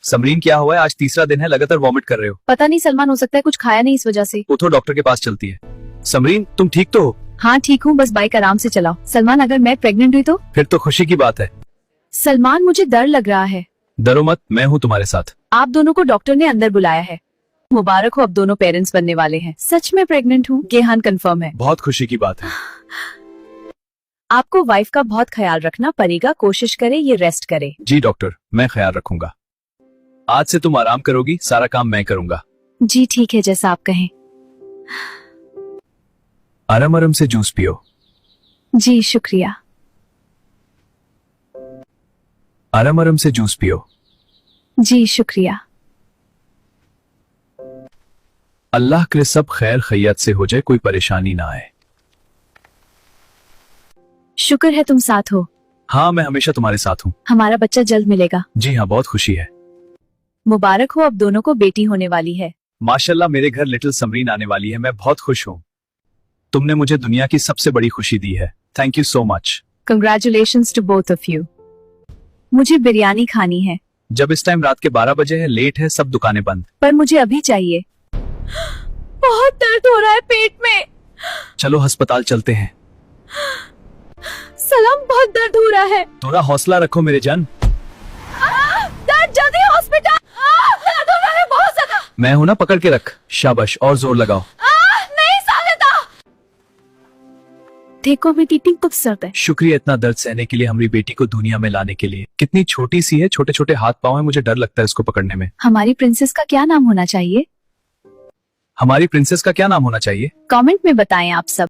समरीन क्या हुआ है? आज तीसरा दिन है, लगातार वॉमिट कर रहे हो। पता नहीं सलमान, हो सकता है कुछ खाया नहीं इस वजह से। उठो, डॉक्टर के पास चलती है। समरीन तुम ठीक तो हो? हाँ ठीक हूँ, बस बाइक आराम से चलाओ। सलमान अगर मैं प्रेग्नेंट हुई तो? फिर तो खुशी की बात है। सलमान मुझे डर लग रहा है। डरो मत, मैं हूँ तुम्हारे साथ। आप दोनों को डॉक्टर ने अंदर बुलाया है। मुबारक हो, अब दोनों पेरेंट्स बनने वाले हैं। सच में प्रेग्नेंट हूँ, गेहान कंफर्म है। बहुत खुशी की बात है। आपको वाइफ का बहुत ख्याल रखना पड़ेगा, कोशिश करे ये रेस्ट करे। जी डॉक्टर, मैं ख्याल रखूंगा। आज से तुम आराम करोगी, सारा काम मैं करूंगा। जी ठीक है, जैसा आप कहें। आराम आराम से जूस पियो। जी शुक्रिया। आराम आराम से जूस पियो। जी शुक्रिया। अल्लाह करे सब खैर खैरियत से हो जाए, कोई परेशानी ना आए। शुक्र है तुम साथ हो। हाँ, मैं हमेशा तुम्हारे साथ हूँ। हमारा बच्चा जल्द मिलेगा। जी हाँ, बहुत खुशी है। मुबारक हो, अब दोनों को बेटी होने वाली है। माशाल्लाह, मेरे घर लिटिल समरीन आने वाली है। मैं बहुत खुश हूँ। तुमने मुझे दुनिया की सबसे बड़ी खुशी दी है। Thank you so much. Congratulations to both of you. मुझे बिरयानी खानी है। जब इस टाइम रात के 12 बजे है, लेट है, सब दुकानें बंद। पर मुझे अभी चाहिए। बहुत दर्द हो रहा है पेट में। चलो अस्पताल चलते हैं। सलाम, बहुत दर्द हो रहा है। थोड़ा हौसला रखो मेरे जान। दर्द, जल्दी हॉस्पिटल। दर्द हो रहा है बहुत ज्यादा। मैं हूं ना, पकड़ के रख। शाबाश, और जोर लगाओ। नहीं सालेदा। देखो मेरी टीटिंग खूब सर्द है। शुक्रिया इतना दर्द सहने के लिए, हमारी बेटी को दुनिया में लाने के लिए। कितनी छोटी सी है, छोटे छोटे हाथ पाँव है, मुझे डर लगता है इसको पकड़ने में। हमारी प्रिंसेस का क्या नाम होना चाहिए? हमारी प्रिंसेस का क्या नाम होना चाहिए? कमेंट में बताएं आप सब।